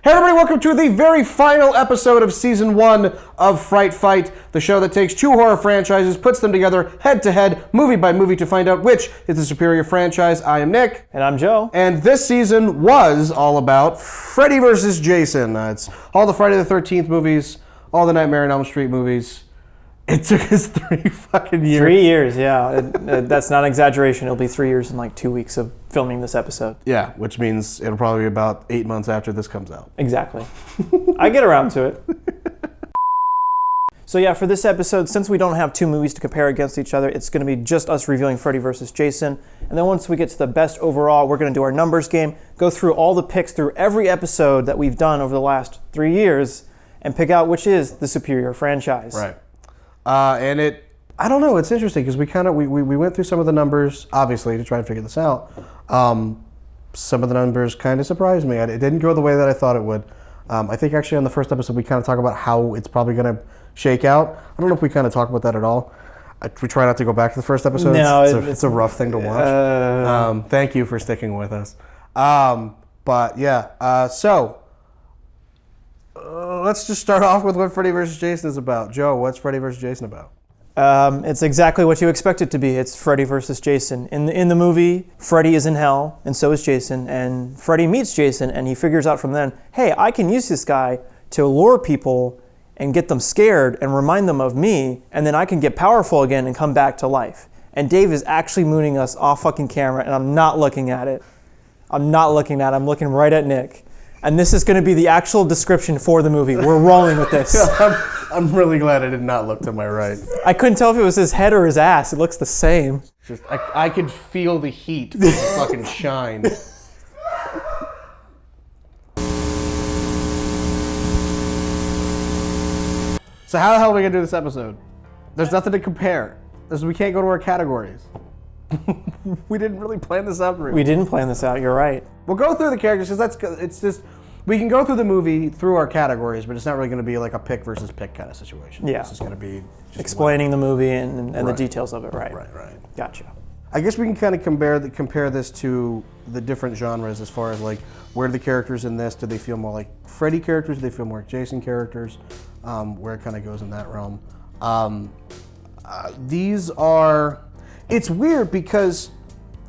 Hey everybody, welcome to the very final episode of Season 1 of Fright, the show that takes two horror franchises, puts them together head to head, movie by movie to find out which is the superior franchise. I am Nick. And I'm Joe. And this season was all about Freddy vs. Jason. It's all the Friday the 13th movies, all the Nightmare on Elm Street movies. It took us 3 fucking years. 3 years, yeah. That's not an exaggeration. It'll be 3 years and like 2 weeks of filming this episode. Yeah, which means it'll probably be about 8 months after this comes out. Exactly. I get around to it. So yeah, for this episode, since we don't have two movies to compare against each other, it's going to be just us reviewing Freddy vs. Jason. And then once we get to the best overall, we're going to do our numbers game, go through all the picks through every episode that we've done over the last 3 years, and pick out which is the superior franchise. Right. I don't know, it's interesting because we went through some of the numbers, obviously, to try to figure this out. Some of the numbers kind of surprised me. It didn't go the way that I thought it would. I think actually on the first episode we kind of talk about how it's probably going to shake out. I don't know if we kind of talk about that at all. We try not to go back to the first episode. No, it's a rough thing to watch. Thank you for sticking with us. But yeah, so let's just start off with what Freddy vs. Jason is about. Joe, what's Freddy vs. Jason about? It's exactly what you expect it to be. It's Freddy versus Jason. In the movie, Freddy is in hell, and so is Jason. And Freddy meets Jason, and he figures out from then, hey, I can use this guy to lure people and get them scared and remind them of me, and then I can get powerful again and come back to life. And Dave is actually mooning us off fucking camera, and I'm not looking at it. I'm looking right at Nick. And this is going to be the actual description for the movie. We're rolling with this. I'm really glad I did not look to my right. I couldn't tell if it was his head or his ass. It looks the same. I could feel the heat from the fucking shine. So how the hell are we going to do this episode? There's nothing to compare. We can't go to our categories. We didn't really plan this out. We didn't plan this out, you're right. We'll go through the characters because it's just, we can go through the movie through our categories, but it's not really going to be like a pick versus pick kind of situation. Yeah. This is going to be just explaining the movie and the details of it, right? Right. Gotcha. I guess we can kind of compare this to the different genres as far as like where the characters in this, do they feel more like Freddy characters, do they feel more like Jason characters, where it kind of goes in that realm. It's weird because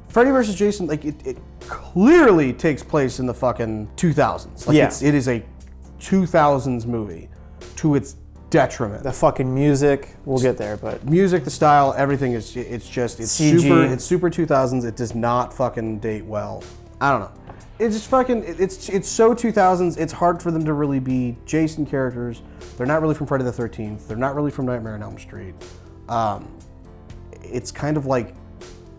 Freddy vs. Jason, like it clearly takes place in the fucking 2000s. Like it is a 2000s movie to its detriment. The fucking music, we'll get there, but music, the style, everything it's CG. super 2000s. It does not fucking date well. I don't know. It's just fucking it's so 2000s. It's hard for them to really be Jason characters. They're not really from Friday the 13th. They're not really from Nightmare on Elm Street. It's kind of like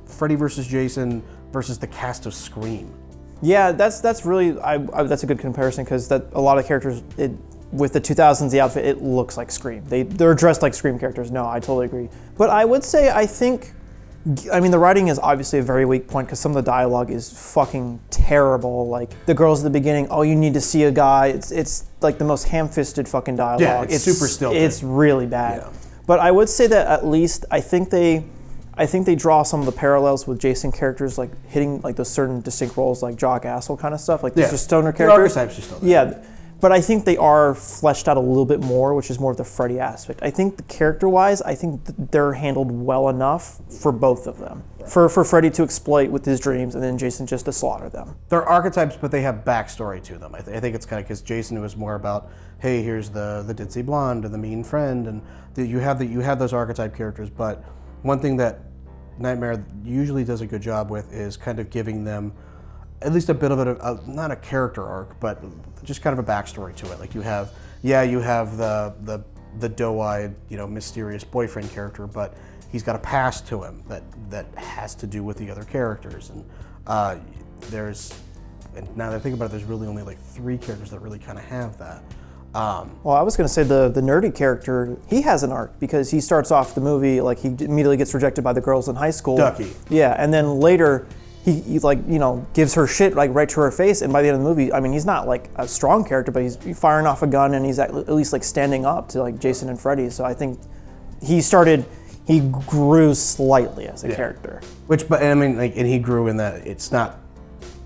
Freddy vs. Jason versus the cast of Scream. Yeah, that's really that's a good comparison because that a lot of characters with the 2000s the outfit it looks like Scream. They're dressed like Scream characters. No, I totally agree. But I would say the writing is obviously a very weak point because some of the dialogue is fucking terrible. Like the girls at the beginning, oh, you need to see a guy. It's like the most ham-fisted fucking dialogue. Yeah, it's super stilted. It's really bad. Yeah. But I would say that at least I think they draw some of the parallels with Jason characters, like hitting like those certain distinct roles, like jock asshole kind of stuff. Like these are stoner characters. The archetypes are still there. Yeah, but I think they are fleshed out a little bit more, which is more of the Freddy aspect. I think the character-wise, I think they're handled well enough for both of them. Right. For Freddy to exploit with his dreams, and then Jason just to slaughter them. They're archetypes, but they have backstory to them. I think it's kind of because Jason was more about, hey, here's the ditzy blonde and the mean friend, and you have those archetype characters. But one thing that Nightmare usually does a good job with is kind of giving them at least a bit of not a character arc, but just kind of a backstory to it. Like you have the doe-eyed, mysterious boyfriend character, but he's got a past to him that has to do with the other characters. And and now that I think about it, there's really only like 3 characters that really kind of have that. Well, I was going to say the nerdy character, he has an arc because he starts off the movie like he immediately gets rejected by the girls in high school. Ducky. Yeah, and then later he gives her shit like right to her face, and by the end of the movie, I mean, he's not like a strong character, but he's firing off a gun and he's at least like standing up to like Jason and Freddy. So I think he grew slightly as a character. And he grew in that it's not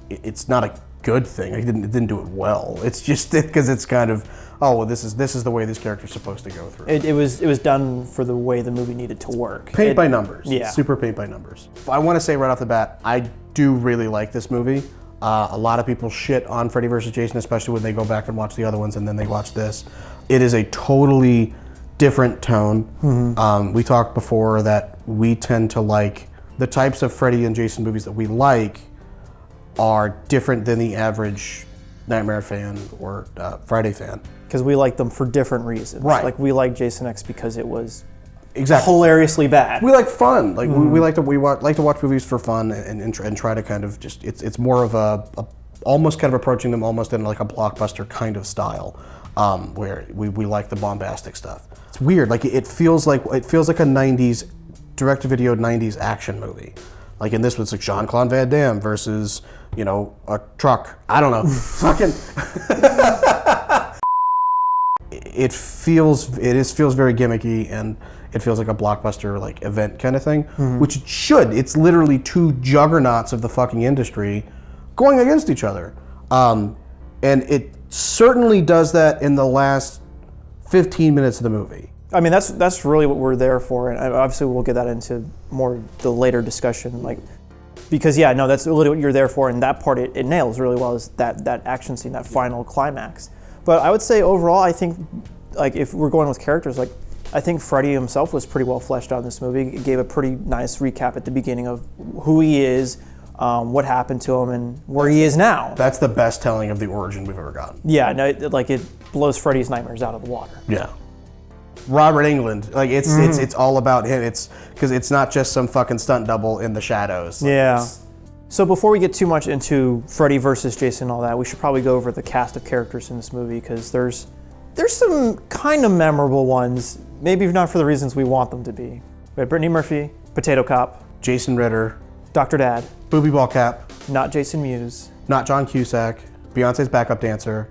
a good thing. It didn't do it well. It's just because it's kind of, oh, well, this is the way this character's supposed to go through. It was done for the way the movie needed to work. Paint by numbers. Yeah. Super paint by numbers. I want to say right off the bat, I do really like this movie. A lot of people shit on Freddy vs. Jason, especially when they go back and watch the other ones and then they watch this. It is a totally different tone. We talked before that we tend to like the types of Freddy and Jason movies that we like are different than the average Nightmare fan or Friday fan. Because we like them for different reasons. Right. Like we like Jason X because it was exactly hilariously bad. We like fun. Like we like to watch movies for fun and try to kind of just it's more of a almost kind of approaching them almost in like a blockbuster kind of style, where we like the bombastic stuff. It's weird. Like it feels like a '90s direct-to-video '90s action movie. Like in this one, it's like Jean-Claude Van Damme versus a truck. I don't know. Fucking. It feels very gimmicky and it feels like a blockbuster like event kind of thing, which it should. It's literally two juggernauts of the fucking industry going against each other, and it certainly does that in the last 15 minutes of the movie. I mean, that's really what we're there for, and obviously we'll get that into more the later discussion, because that's literally what you're there for, and that part it nails really well is that action scene, that final climax. But I would say overall, I think, like if we're going with characters, like I think Freddy himself was pretty well fleshed out in this movie. It gave a pretty nice recap at the beginning of who he is, what happened to him, and where he is now. That's the best telling of the origin we've ever gotten. Yeah, no, it blows Freddy's nightmares out of the water. Yeah. Robert Englund, like it's all about him. It's because it's not just some fucking stunt double in the shadows. Yeah. So before we get too much into Freddy versus Jason and all that, we should probably go over the cast of characters in this movie because there's some kind of memorable ones, maybe not for the reasons we want them to be. We have Brittany Murphy, Potato Cop, Jason Ritter, Dr. Dad, Booby Ball Cap, not Jason Mewes, not John Cusack, Beyonce's backup dancer,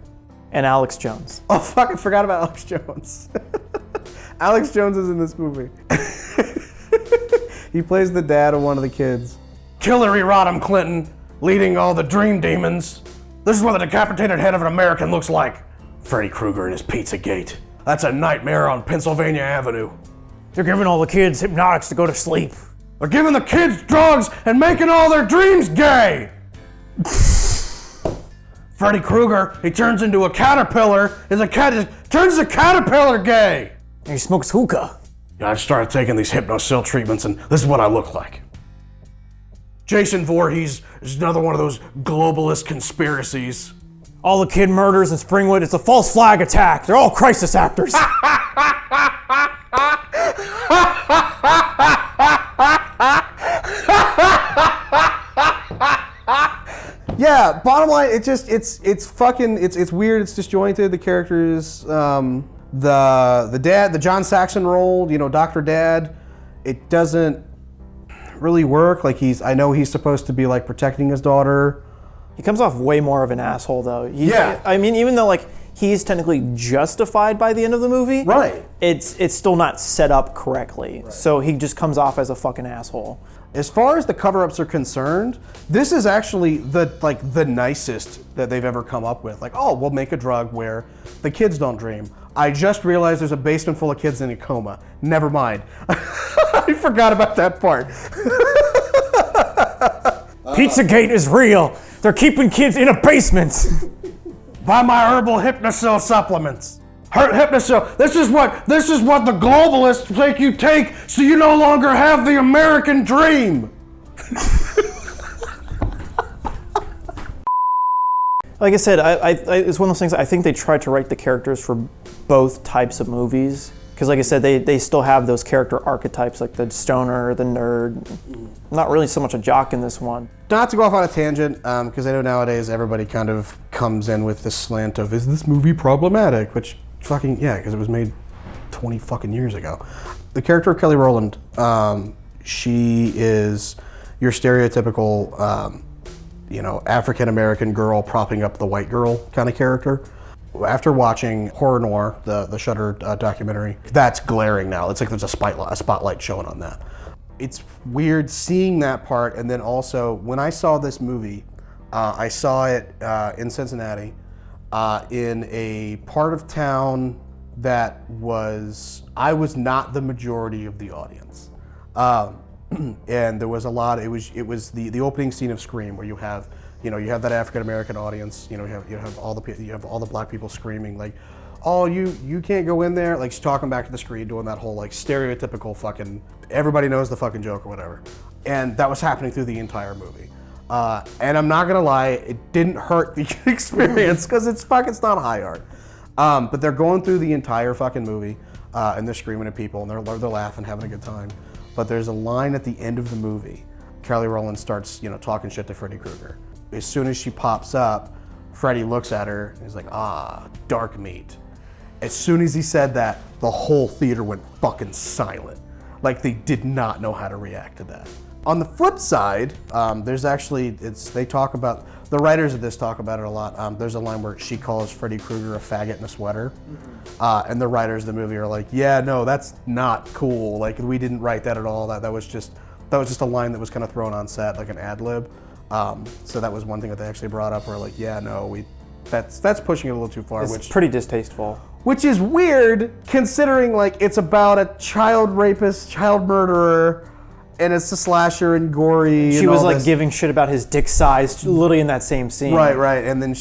and Alex Jones. Oh fuck! I forgot about Alex Jones. Alex Jones is in this movie. He plays the dad of one of the kids. Hillary Rodham Clinton, leading all the dream demons. This is what the decapitated head of an American looks like. Freddy Krueger and his Pizzagate. That's a nightmare on Pennsylvania Avenue. They're giving all the kids hypnotics to go to sleep. They're giving the kids drugs and making all their dreams gay. Freddy Krueger, he turns into a caterpillar, turns the caterpillar gay. And he smokes hookah. I started taking these Hypnosil treatments and this is what I look like. Jason Voorhees is another one of those globalist conspiracies. All the kid murders in Springwood, it's a false flag attack. They're all crisis actors. Yeah, bottom line, it's weird, it's disjointed. The characters, the dad, the John Saxon role, Dr. Dad, it doesn't really work. Like I know he's supposed to be like protecting his daughter. He comes off way more of an asshole though. Yeah. I mean, even though he's technically justified by the end of the movie, right? It's still not set up correctly. Right. So he just comes off as a fucking asshole. As far as the cover-ups are concerned, this is actually the nicest that they've ever come up with. Like, oh, we'll make a drug where the kids don't dream. I just realized there's a basement full of kids in a coma. Never mind. I forgot about that part. Pizzagate is real. They're keeping kids in a basement. Buy my herbal Hypnosil supplements. Hypnosil. This is what the globalists make you take, so you no longer have the American dream. Like I said, it's one of those things. I think they tried to write the characters for both types of movies. Because like I said, they still have those character archetypes, like the stoner, the nerd. Not really so much a jock in this one. Not to go off on a tangent, because I know nowadays everybody kind of comes in with this slant of, is this movie problematic? Which, fucking, yeah, because it was made 20 fucking years ago. The character of Kelly Rowland, she is your stereotypical, African-American girl propping up the white girl kind of character. After watching Horror Noir, the Shudder documentary, that's glaring now. It's like there's a spotlight showing on that. It's weird seeing that part, and then also when I saw this movie I saw it in Cincinnati in a part of town that I was not the majority of the audience. And there was a lot. It was the opening scene of Scream, where you have that African American audience. You have all the black people screaming like, "Oh, you can't go in there!" Like she's talking back to the screen, doing that whole like stereotypical fucking everybody knows the fucking joke or whatever. And that was happening through the entire movie. And I'm not gonna lie, it didn't hurt the experience because it's not high art. But they're going through the entire fucking movie, and they're screaming at people, and they're laughing, having a good time. But there's a line at the end of the movie. Kelly Rowland starts, talking shit to Freddy Krueger. As soon as she pops up, Freddy looks at her and he's like, dark meat. As soon as he said that, the whole theater went fucking silent. Like they did not know how to react to that. On the flip side, there's actually, the writers of this talk about it a lot. There's a line where she calls Freddy Krueger a faggot in a sweater. And the writers of the movie are like, yeah, no, that's not cool. Like, we didn't write that at all. That was just a line that was kind of thrown on set, like an ad lib. So that was one thing that they actually brought up, where like, yeah, no, that's pushing it a little too far. It's pretty distasteful. Which is weird, considering like it's about a child rapist, child murderer, and it's a slasher and gory. She was like giving shit about his dick size, literally in that same scene. Right. And then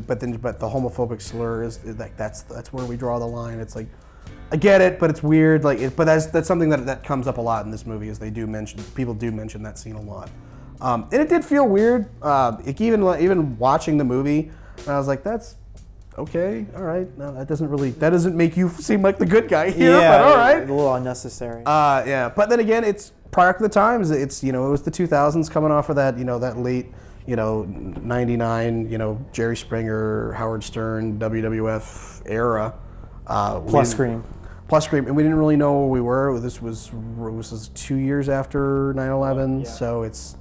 but the homophobic slur is like that's where we draw the line. It's like, I get it, but it's weird. Like, but that's something that comes up a lot in this movie. Is people do mention that scene a lot, and it did feel weird. Even watching the movie, I was like, that's okay, all right. No, that doesn't make you seem like the good guy here. Yeah, but all right, a little unnecessary. Yeah, but then again, it's prior to the times. It's it was the 2000s, coming off of that that late 99 Jerry Springer, Howard Stern, WWF era. Plus Scream, and we didn't really know where we were. This was 2 years after 9/11, so it's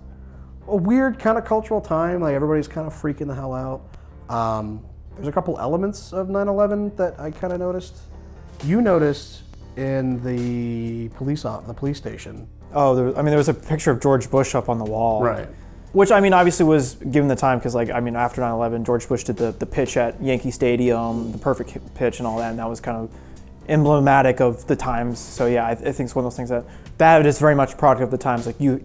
a weird kind of cultural time. Like everybody's kind of freaking the hell out. There's a couple elements of 9/11 that I kind of noticed. You noticed in the police station. Oh, there was a picture of George Bush up on the wall. Right. Which, obviously was given the time because, after 9/11, George Bush did the pitch at Yankee Stadium, the perfect pitch and all that, and that was kind of emblematic of the times. So, yeah, I think it's one of those things that is very much a product of the times. Like, you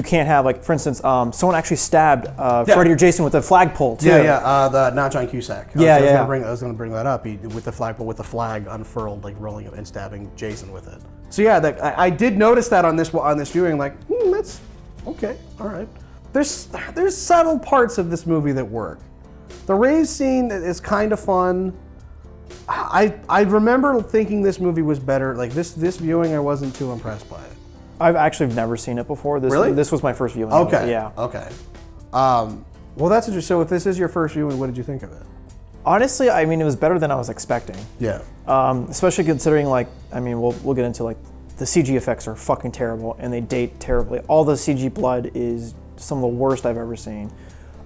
can't have, for instance, someone actually stabbed Freddy or Jason with a flagpole, too. Not John Cusack. I was going to bring that up. With the flagpole, with the flag unfurled, rolling it and stabbing Jason with it. So yeah, I did notice that on this viewing. Like, that's okay, all right. There's subtle parts of this movie that work. The rave scene is kind of fun. I remember thinking this movie was better. Like this viewing, I wasn't too impressed by it. I've actually never seen it before. Really? This was my first viewing. Okay. Yeah. Okay. Well, that's interesting. So if this is your first viewing, what did you think of it? Honestly, it was better than I was expecting. Yeah. Especially considering, we'll get into, the CG effects are fucking terrible, and they date terribly. All the CG blood is some of the worst I've ever seen.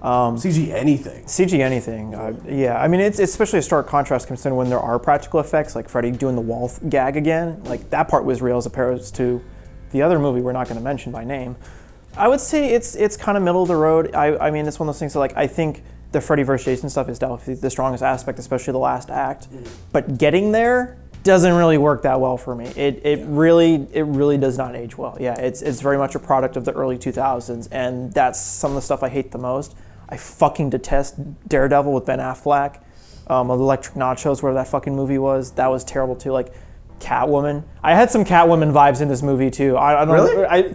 CG anything. CG anything. Yeah. It's especially a stark contrast considering when there are practical effects, like Freddy doing the wall gag again. Like, that part was real as opposed to the other movie we're not going to mention by name. I would say it's kind of middle of the road. It's one of those things that, I think the Freddy vs. Jason stuff is definitely the strongest aspect, especially the last act. But getting there doesn't really work that well for me. It really does not age well. Yeah, it's very much a product of the early 2000s, and that's some of the stuff I hate the most. I fucking detest Daredevil with Ben Affleck, Electric Nachos, whatever that fucking movie was. That was terrible too. Like Catwoman. I had some Catwoman vibes in this movie too. I don't really?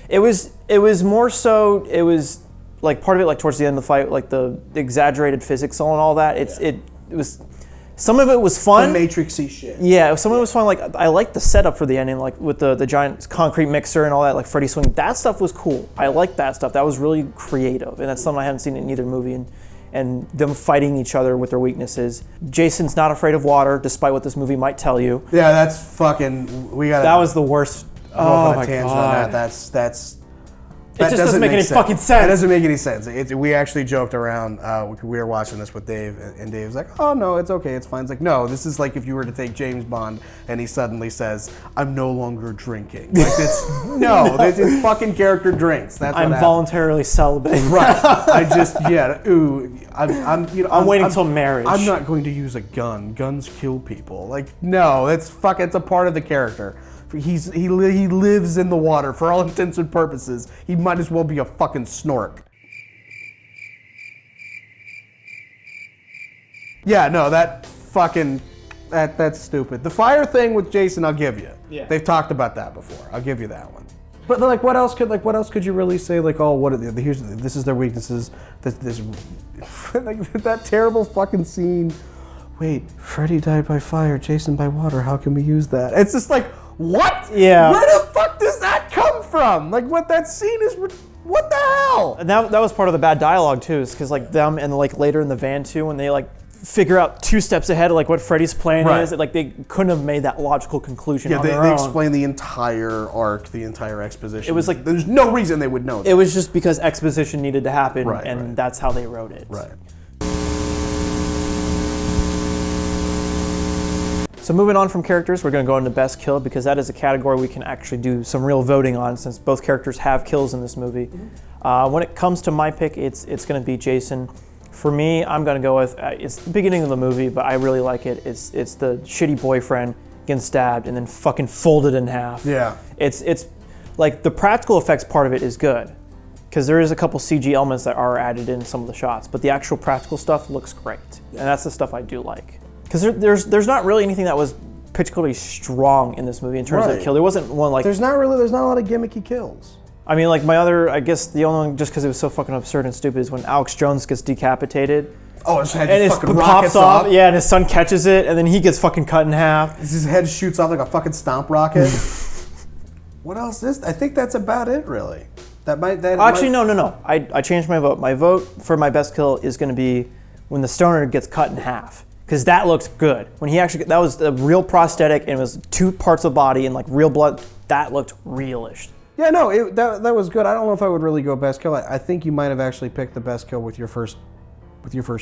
It was more so. It was part of it towards the end of the fight, the exaggerated physics and all that. It was. Some of it was fun. The Matrix-y shit. Yeah, some of it was fun. I liked the setup for the ending, with the giant concrete mixer and all that, Freddy swinging. That stuff was cool. I liked that stuff. That was really creative, and that's something I haven't seen in either movie. And them fighting each other with their weaknesses. Jason's not afraid of water, despite what this movie might tell you. Yeah, that's fucking. That was the worst. Oh my god. That's. just doesn't make any fucking sense. That doesn't make any sense. We actually joked around. We were watching this with Dave, and Dave's like, "Oh no, it's okay, it's fine." It's like, no, this is like if you were to take James Bond and he suddenly says, "I'm no longer drinking." Like this, no, this is fucking character drinks. That's what I'm voluntarily celibate. Right. I'm waiting till marriage. I'm not going to use a gun. Guns kill people. Like, no, it's a part of the character. He lives in the water for all intents and purposes. He might as well be a fucking snork. Yeah, no, that's stupid. The fire thing with Jason, I'll give you. Yeah. They've talked about that before. I'll give you that one. But like, what else could you really say? Like, oh, this is their weaknesses. This like that terrible fucking scene. Wait, Freddy died by fire, Jason by water. How can we use that? It's just like, what? Yeah. Where the fuck does that come from? Like, what that scene is? What the hell? And that was part of the bad dialogue too, is because like them and like later in the van too, when they like figure out 2 steps ahead of like what Freddy's plan is, like they couldn't have made that logical conclusion on their own. They explained the entire arc, the entire exposition. It was like there's no reason they would know that. It was just because exposition needed to happen, and that's how they wrote it. Right. So moving on from characters, we're going to go into best kill because that is a category we can actually do some real voting on since both characters have kills in this movie. When it comes to my pick, it's going to be Jason. For me, I'm going to go with, it's the beginning of the movie, but I really like it. It's the shitty boyfriend getting stabbed and then fucking folded in half. Yeah. It's like the practical effects part of it is good because there is a couple CG elements that are added in some of the shots, but the actual practical stuff looks great. And that's the stuff I do like. Because there's not really anything that was particularly strong in this movie in terms of the kill. There wasn't one like... There's not a lot of gimmicky kills. I mean, like I guess the only one, just because it was so fucking absurd and stupid, is when Alex Jones gets decapitated. Oh, his head and fucking pops rockets off. off. Yeah, and his son catches it, and then he gets fucking cut in half. His head shoots off like a fucking stomp rocket. What else is... I think that's about it, really. No. I changed my vote. My vote for my best kill is going to be when the stoner gets cut in half. Because that looks good. When that was a real prosthetic and it was 2 parts of the body and like real blood, that looked realish. Yeah, no, that was good. I don't know if I would really go best kill. I think you might have actually picked the best kill with your first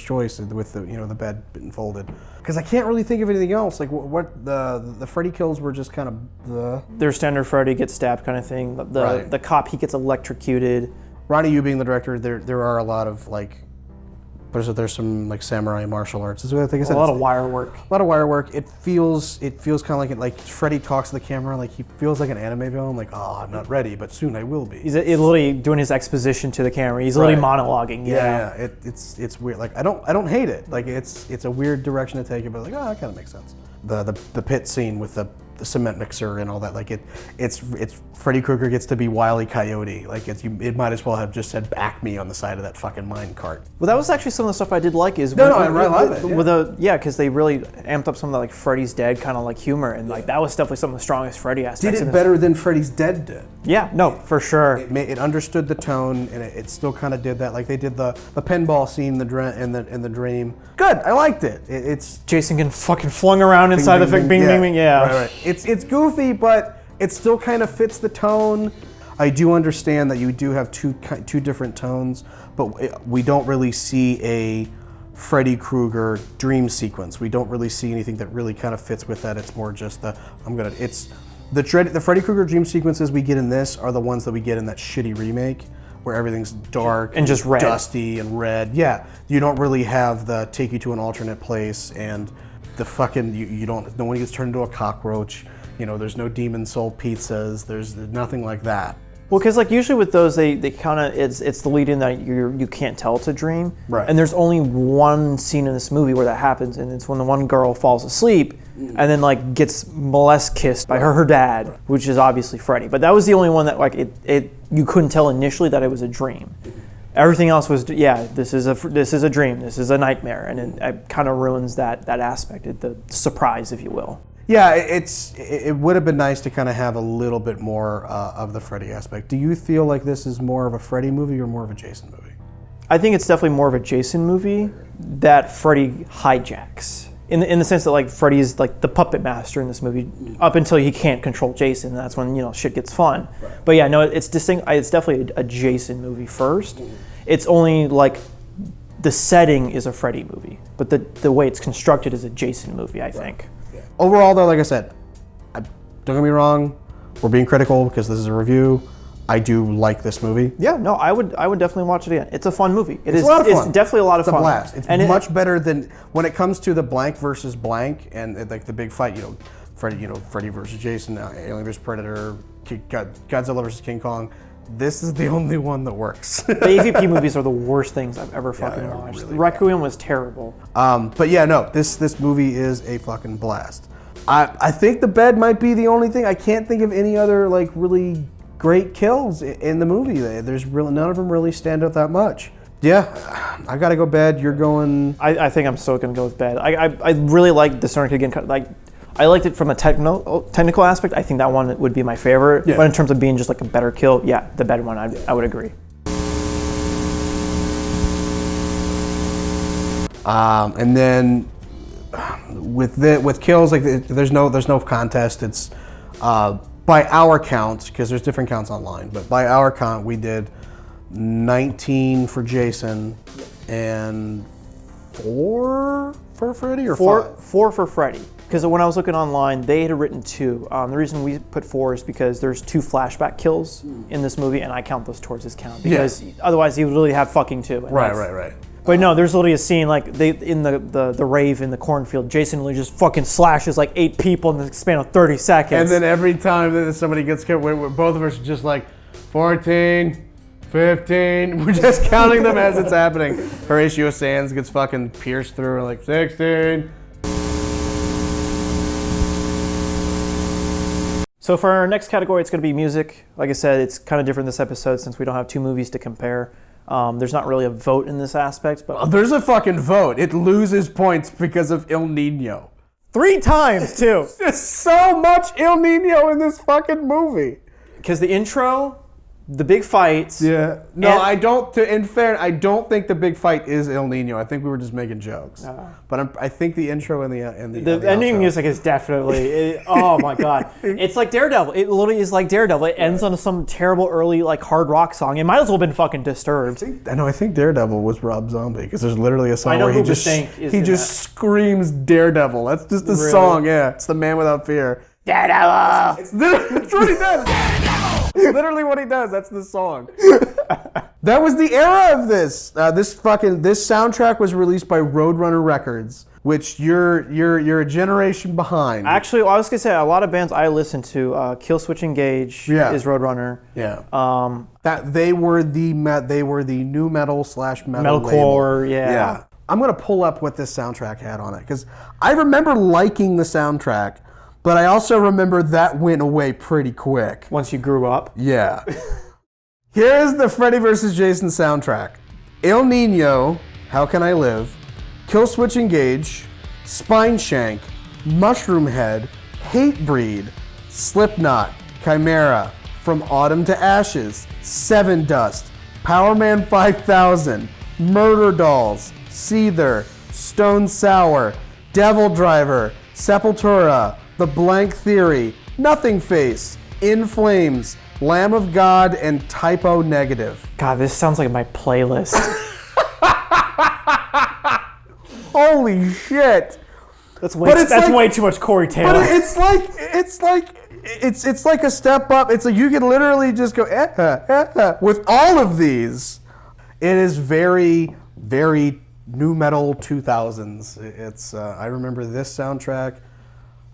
choice, with the bed being folded. Because I can't really think of anything else. Like what the Freddy kills were just kind of their standard Freddy gets stabbed kind of thing. The cop, he gets electrocuted. Ronnie Yu being the director, there are a lot of like. There's some like samurai martial arts. I think I said a lot of wire work. A lot of wire work. It feels kind of like Freddy talks to the camera like he feels like an anime villain. Like, oh, I'm not ready, but soon I will be. He's literally doing his exposition to the camera. He's literally monologuing. Yeah. It's weird. Like I don't hate it. Like it's a weird direction to take it, but like that kind of makes sense. The pit scene with the cement mixer and all that, like it's Freddy Krueger gets to be Wile E. Coyote. Like it might as well have just said "back me" on the side of that fucking mine cart. Well, that was actually some of the stuff I did like. Is I love it. Because they really amped up some of the like Freddy's Dead kind of like humor, and like that was definitely some of the strongest Freddy aspects. Did it better than Freddy's Dead did. Yeah, no, for sure. It understood the tone, and it still kind of did that. Like they did the pinball scene in the dream. Good, I liked it. It's Jason getting fucking flung around inside the thing. Bing, bing, bing. Yeah. Right. It's goofy, but it still kind of fits the tone. I do understand that you do have two different tones, but we don't really see a Freddy Krueger dream sequence. We don't really see anything that really kind of fits with that. It's more just the Freddy Krueger dream sequences we get in this are the ones that we get in that shitty remake where everything's dark and just red, dusty and red. Yeah, you don't really have the take you to an alternate place and the fucking you don't. No one gets turned into a cockroach. There's no demon soul pizzas. There's nothing like that. Well, because like usually with those, they kind of it's the lead in that you can't tell it's a dream. Right. And there's only one scene in this movie where that happens, and it's when the one girl falls asleep and then like gets kissed by her dad, which is obviously Freddy. But that was the only one that like it you couldn't tell initially that it was a dream. Everything else was this is a dream, this is a nightmare, and it kind of ruins that aspect, the surprise, if you will. Yeah, it would have been nice to kind of have a little bit more of the Freddy aspect. Do you feel like this is more of a Freddy movie or more of a Jason movie? I think it's definitely more of a Jason movie that Freddy hijacks. in the sense that like Freddy's like the puppet master in this movie up until he can't control Jason. That's when shit gets fun. Right. But yeah, no, it's distinct. It's definitely a Jason movie first. It's only like the setting is a Freddy movie, but the way it's constructed is a Jason movie, I think. Yeah. Overall, though, like I said, don't get me wrong, we're being critical because this is a review. I do like this movie. Yeah, no, I would definitely watch it again. It's a fun movie. It's a lot of fun. It's definitely a lot of fun. It's a blast. It's much better than when it comes to the blank versus blank and like the big fight. Freddy versus Jason, Alien versus Predator, Godzilla versus King Kong. This is the only one that works. The AVP movies are the worst things I've ever fucking watched. Really Requiem was terrible. But yeah, no, this movie is a fucking blast. I think the bed might be the only thing. I can't think of any other like really great kills in the movie. There's really none of them really stand out that much. Yeah, I gotta go bed. You're going. I think I'm still gonna go with bed. I really like the Discerned again. Like I liked it from a technical aspect. I think that one would be my favorite. Yeah. But in terms of being just like a better kill, yeah, the bed one. I would agree. And then with kills, like there's no contest. It's by our count, because there's different counts online, but by our count, we did 19 for Jason and 4 for Freddy, or 5? 4 for Freddy. Because when I was looking online, they had written 2. The reason we put 4 is because there's 2 flashback kills in this movie, and I count those towards his count. Because otherwise, he would literally have fucking 2. Right. But no, there's literally a scene like in the rave in the cornfield. Jason literally just fucking slashes like 8 people in the span of 30 seconds. And then every time that somebody gets killed, both of us are just like 14, 15. We're just counting them as it's happening. Horatio Sands gets fucking pierced through like 16. So for our next category, it's going to be music. Like I said, it's kind of different this episode since we don't have 2 movies to compare. There's not really a vote in this aspect, but there's a fucking vote. It loses points because of El Nino. 3 times too. There's so much El Nino in this fucking movie. Because the intro, the big fights. Yeah. No, I don't. In fairness, I don't think the big fight is El Nino. I think we were just making jokes. But I think the intro and the ending outro. Music is definitely. Oh my god! It's like Daredevil. It literally is like Daredevil. It ends on some terrible early like hard rock song. It might as well have been fucking Disturbed. I think Daredevil was Rob Zombie because there's literally a song where he just screams Daredevil. That's just the song. Yeah, it's the Man Without Fear. Daredevil. That's what he does. It's literally what he does. That's the song. That was the era of this. This soundtrack was released by Roadrunner Records, which you're a generation behind. Actually, I was gonna say a lot of bands I listen to. Killswitch Engage is Roadrunner. Yeah. That they were the new metal / metalcore. Label. Yeah. I'm gonna pull up what this soundtrack had on it because I remember liking the soundtrack. But I also remember that went away pretty quick. Once you grew up? Yeah. Here's the Freddy vs. Jason soundtrack. El Nino, How Can I Live, Killswitch Engage, Spine Shank, Mushroom Head, Hatebreed, Slipknot, Chimera, From Autumn to Ashes, Seven Dust, Power Man 5000, Murder Dolls, Seether, Stone Sour, Devil Driver, Sepultura, The Blank Theory, Nothing Face, In Flames, Lamb of God, and Typo Negative. God, this sounds like my playlist. Holy shit! That's way too much Corey Taylor. But it's like a step up. It's like you could literally just go with all of these. It is very, very new metal 2000s. It's I remember this soundtrack.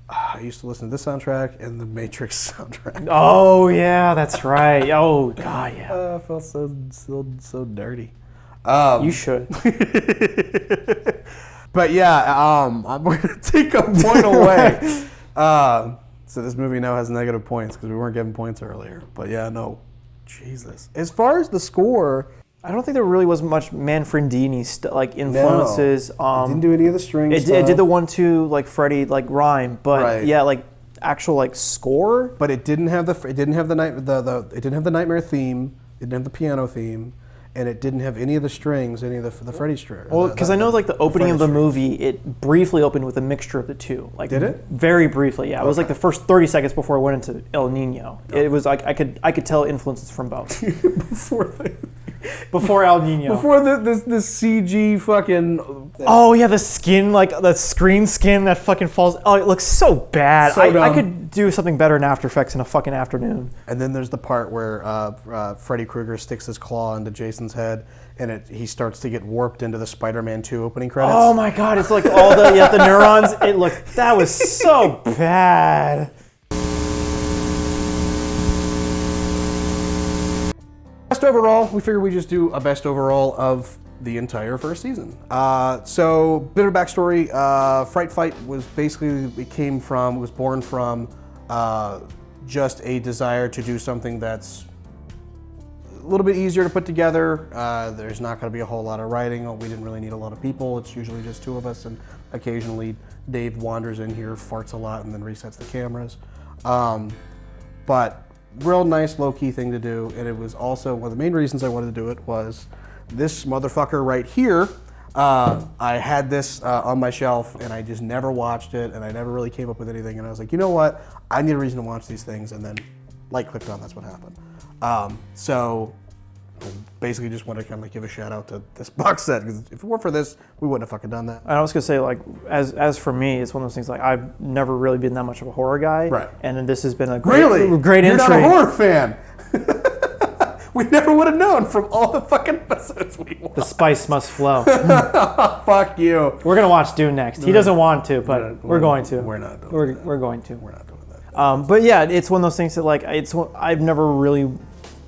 I used to listen to this soundtrack and the Matrix soundtrack. Oh yeah, that's right. Oh god, yeah. I felt so dirty. You should. But yeah, I'm going to take a point away. So this movie now has negative points because we weren't getting points earlier. But yeah, no, Jesus. As far as the score, I don't think there really was much Manfredini influences. No, it didn't do any of the strings. It did the 1-2 like Freddy like rhyme, but yeah, like actual like score. But it didn't have the nightmare theme. It didn't have the piano theme. and it didn't have any of the strings, any of the Freddy strings. Well, because I know like the opening of the movie, it briefly opened with a mixture of the two. Like, did it? Very briefly, yeah. It was like the first 30 seconds before it went into El Nino. It was like I could tell influences from both. Before El Nino. Before the CG fucking. Oh yeah, the skin, like the screen skin that fucking falls. Oh, it looks so bad. I could do something better in After Effects in a fucking afternoon. And then there's the part where Freddy Krueger sticks his claw into Jason's head, and he starts to get warped into the Spider-Man 2 opening credits. Oh my god, it's like all the neurons. That was so bad. Best overall, we figured we'd just do a best overall of the entire first season. So, bit of backstory, Fright Fight was basically, was born from just a desire to do something that's a little bit easier to put together. There's not going to be a whole lot of writing. We didn't really need a lot of people. It's usually just two of us, and occasionally Dave wanders in here, farts a lot, and then resets the cameras. But real nice low-key thing to do, and it was also one of the main reasons I wanted to do it was this motherfucker right here. I had this on my shelf, and I just never watched it, and I never really came up with anything, and I was like, you know what? I need a reason to watch these things, and then light clicked on, that's what happened. So basically just want to kind of give a shout out to this box set, because if it weren't for this, we wouldn't have fucking done that. I was gonna say, like, as for me, it's one of those things, like, I've never really been that much of a horror guy. Right. And then this has been a great You're entry. not a horror fan. We never would have known from all the fucking episodes we watched. The spice must flow. Fuck you. We're gonna watch Dune next. He doesn't want to, but we're going to. We're not doing that. We're going to. We're not doing that. But yeah, it's one of those things that, like, I've never really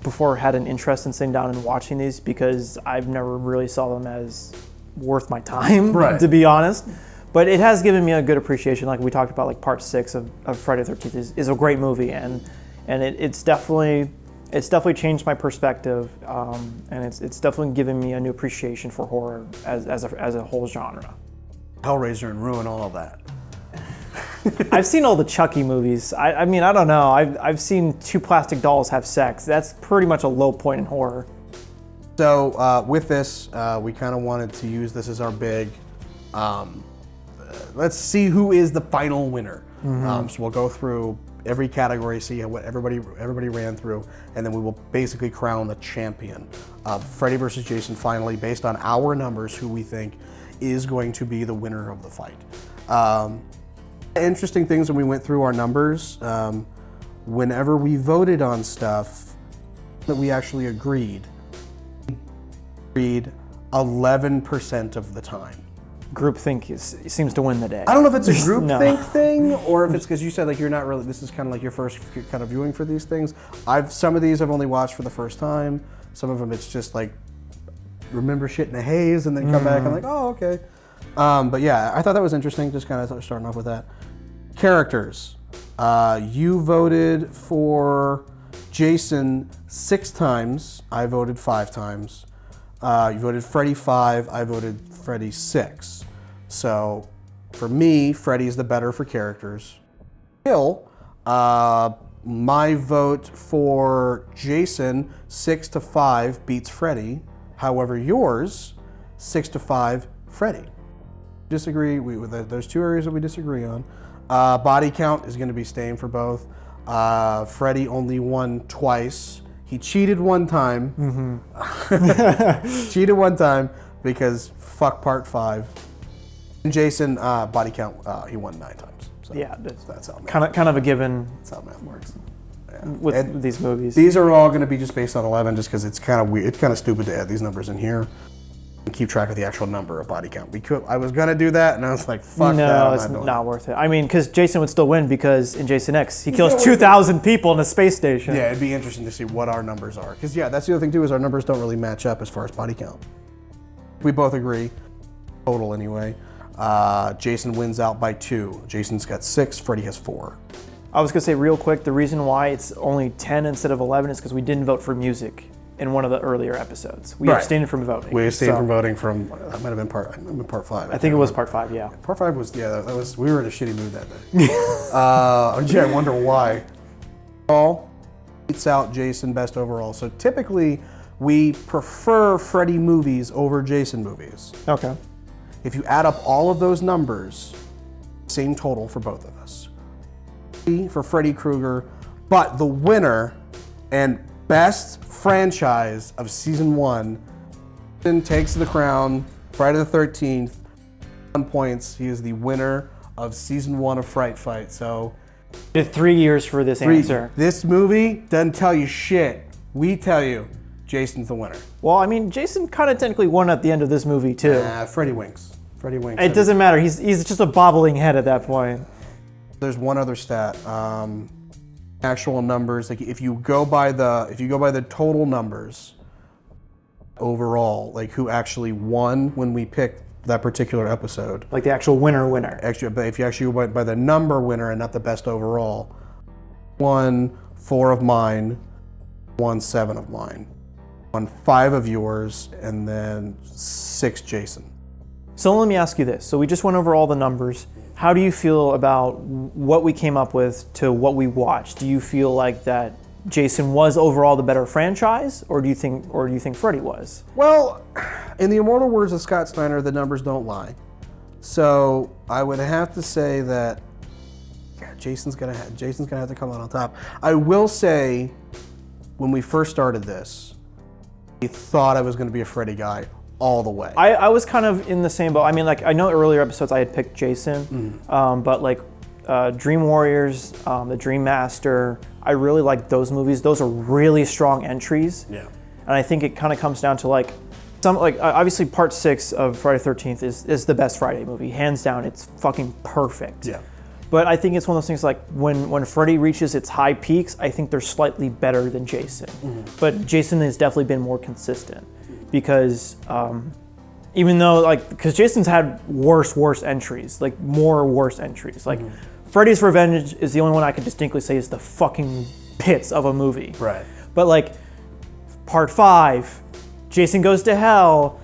before had an interest in sitting down and watching these, because I've never really saw them as worth my time, right, to be honest. But it has given me a good appreciation. Like we talked about, like part 6 of Friday the 13th is a great movie, and it's definitely changed my perspective, and it's definitely given me a new appreciation for horror as a whole genre. Hellraiser and Ruin, all of that. I've seen all the Chucky movies. I mean, I don't know. I've seen 2 plastic dolls have sex. That's pretty much a low point in horror. So with this, we kind of wanted to use this as our big, let's see who is the final winner. So we'll go through every category, see what everybody ran through, and then we will basically crown the champion of Freddy vs. Jason finally, based on our numbers, who we think is going to be the winner of the fight. Interesting things when we went through our numbers, whenever we voted on stuff that we actually agreed 11% of the time. Groupthink seems to win the day. I don't know if it's a groupthink No. thing, or if it's because you said, like, you're not really, this is kind of like your first kind of viewing for these things. Some of these I've only watched for the first time. Some of them it's just like remember shit in a haze and then come back and like, oh, okay. But yeah, I thought that was interesting, just kind of starting off with that. Characters. You voted for Jason 6 times. I voted 5 times. You voted Freddy 5. I voted Freddy 6. So for me, Freddy's the better for characters. Still, my vote for Jason 6-5 beats Freddy. However, yours 6-5 Freddy. Disagree. There's 2 areas that we disagree on. Body count is going to be staying for both. Freddy only won twice. He cheated one time. Cheated one time because fuck part 5. And Jason, body count, he won 9 times. So Yeah, that's how kind of a given that's how math works. Yeah. with these movies. These are all going to be just based on 11, just because it's kind of weird. It's kind of stupid to add these numbers in here and keep track of the actual number of body count. I was going to do that, and I was like, fuck that. No, it's not worth it. I mean, because Jason would still win, because in Jason X, he kills 2,000 people in a space station. Yeah, it'd be interesting to see what our numbers are. Because, yeah, that's the other thing, too, is our numbers don't really match up as far as body count. We both agree, total anyway. Jason wins out by 2. Jason's got 6, Freddy has 4. I was going to say real quick, the reason why it's only 10 instead of 11 is because we didn't vote for music in one of the earlier episodes. We abstained from voting. We abstained from voting from, that might have been part 5. I think it was part 5, yeah. Part 5 was, yeah, that was, we were in a shitty mood that day. Gee, I wonder why. All beats out Jason best overall. So typically We prefer Freddy movies over Jason movies. Okay. If you add up all of those numbers, same total for both of us. For Freddy Krueger, but the winner and best franchise of season 1 takes the crown. Friday the 13th, 1 points. He is the winner of season 1 of Fright Fight. So, 3 years for this answer. This movie doesn't tell you shit. We tell you, Jason's the winner. Well, I mean, Jason kind of technically won at the end of this movie too. Freddy winks. Freddy winks. It doesn't matter. He's just a bobbling head at that point. There's one other stat. Actual numbers. Like if you go by the total numbers overall, like who actually won when we picked that particular episode. Like the actual winner. Actually, but if you actually go by the number winner and not the best overall, won 4 of mine, won 7 of mine, won 5 of yours, and then 6 Jason. So let me ask you this. So we just went over all the numbers. How do you feel about what we came up with to what we watched? Do you feel like that Jason was overall the better franchise, or do you think Freddy was? Well, in the immortal words of Scott Steiner, the numbers don't lie. So I would have to say that Jason's gonna have to come out on top. I will say, when we first started this, I thought I was going to be a Freddy guy all the way. I was kind of in the same boat. I mean, like, I know earlier episodes I had picked Jason, but like Dream Warriors, The Dream Master, I really like those movies. Those are really strong entries. Yeah. And I think it kind of comes down to like obviously part 6 of Friday the 13th is the best Friday movie. Hands down, it's fucking perfect. Yeah. But I think it's one of those things like when Freddy reaches its high peaks, I think they're slightly better than Jason. But Jason has definitely been more consistent because even though because Jason's had worse entries, like more worse entries. Like Freddy's Revenge is the only one I can distinctly say is the fucking pits of a movie. Right. But like part 5, Jason Goes to Hell,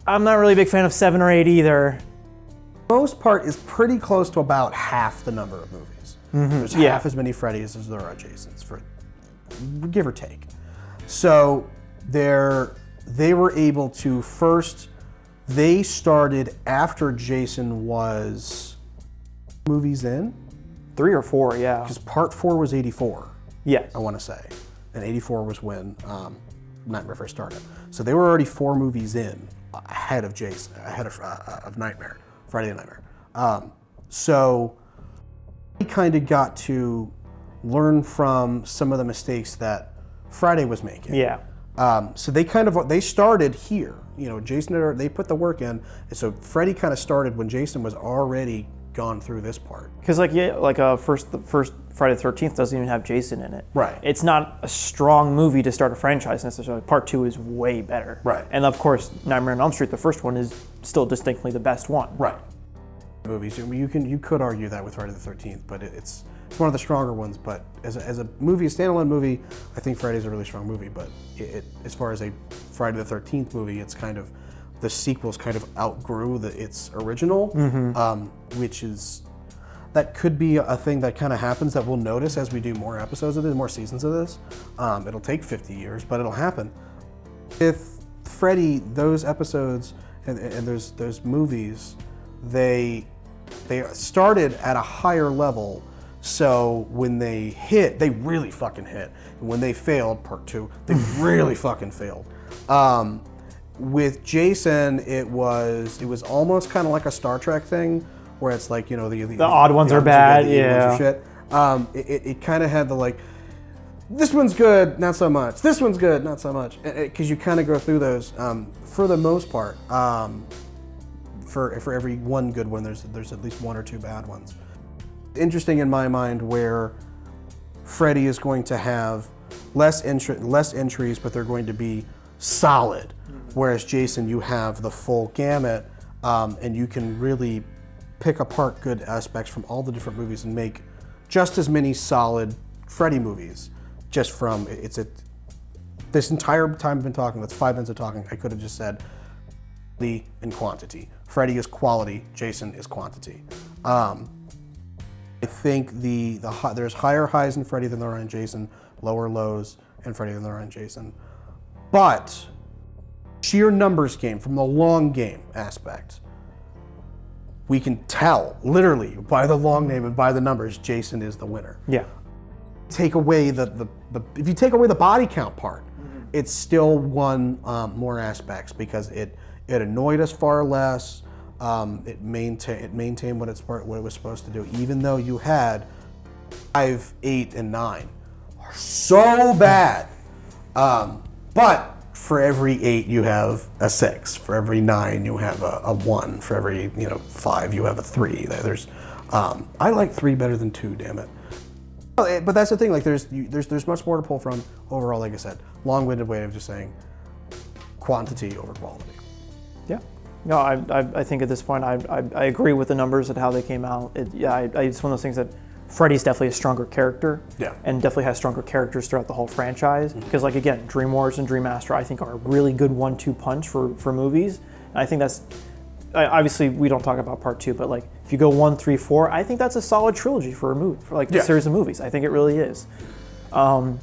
I'm not really a big fan of 7 or 8 either. Most part is pretty close to about half the number of movies. There's half as many Freddys as there are Jasons, for give or take. So they were able to first. They started after Jason was movies in 3 or 4, yeah. because part 4 was 84. Yes. I want to say, and 84 was when Nightmare first started. So they were already 4 movies in ahead of Jason, ahead of Nightmare. Friday the Nightmare. So he kind of got to learn from some of the mistakes that Friday was making. Yeah. So they started here. You know, Jason they put the work in, and so Freddy kind of started when Jason was already gone through this part. Because the first Friday the 13th doesn't even have Jason in it. Right. It's not a strong movie to start a franchise necessarily. Part 2 is way better. Right. And of course, Nightmare on Elm Street, the first one, is still distinctly the best one. Right. Movies. You could argue that with Friday the 13th, but it's one of the stronger ones. But as a movie, a standalone movie, I think Friday's a really strong movie. But as far as a Friday the 13th movie, it's kind of the sequels kind of outgrew its original, which is that could be a thing that kind of happens that we'll notice as we do more episodes of this, more seasons of this. It'll take 50 years, but it'll happen. With Freddy, those episodes and those movies, they started at a higher level, so when they hit, they really fucking hit. And when they failed, part 2, they really fucking failed. With Jason, it was almost kind of like a Star Trek thing, where it's like, you know, the odd ones are bad, yeah. Shit. It kind of had the like, this one's good, not so much. This one's good, not so much, because you kind of go through those for the most part. For every one good one, there's at least 1 or 2 bad ones. Interesting in my mind where Freddy is going to have less entries, but they're going to be solid. Whereas Jason, you have the full gamut, and you can really pick apart good aspects from all the different movies and make just as many solid Freddy movies. Just from this entire time I've been talking, that's 5 minutes of talking, I could have just said quality and quantity. Freddy is quality, Jason is quantity. I think there's higher highs in Freddy than there are in Jason, lower lows in Freddy than there are in Jason. But sheer numbers game, from the long game aspect, we can tell, literally, by the long name and by the numbers, Jason is the winner. Yeah. Take away if you take away the body count part, it still won more aspects because it annoyed us far less. It maintained what it was supposed to do, even though you had 5, 8, and 9 are so bad. But for every 8 you have a 6. For every 9 you have a 1. For every 5 you have a 3. There's I like 3 better than 2. Damn it. But that's the thing. Like there's much more to pull from. Overall, like I said, long-winded way of just saying quantity over quality. Yeah. No, I think at this point I agree with the numbers and how they came out. It's one of those things that Freddy's definitely a stronger character. Yeah. And definitely has stronger characters throughout the whole franchise. Because like again, Dream Wars and Dream Master I think are a really good 1-2 punch for movies. And I think that's obviously we don't talk about part 2, but like if you go 1, 3, 4, I think that's a solid trilogy for a movie, for like a series of movies. I think it really is. I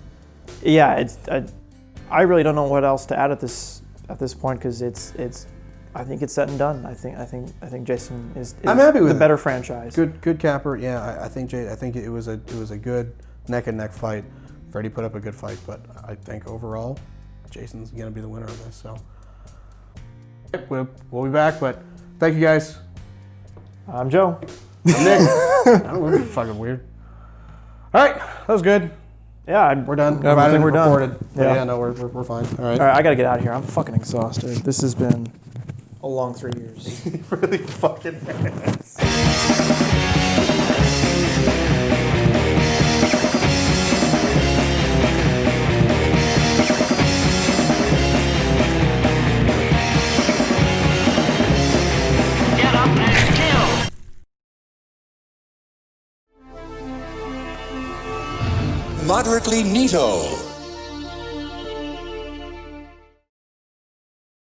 really don't know what else to add at this point because it's I think it's said and done. I think Jason is I'm happy with the better franchise. Good capper. Yeah, I think it was a good neck and neck fight. Freddy put up a good fight, but I think overall, Jason's gonna be the winner of this. So we'll be back, but thank you guys. I'm Joe. I'm Nick. I don't know, it's fucking weird. All right, that was good. Yeah, we're done. I think we're done. Recorded. Yeah, no, we're fine. All right. All right, I gotta get out of here. I'm fucking exhausted. This has been a long 3 years. Really fucking has. Get up and kill! Moderately Neato.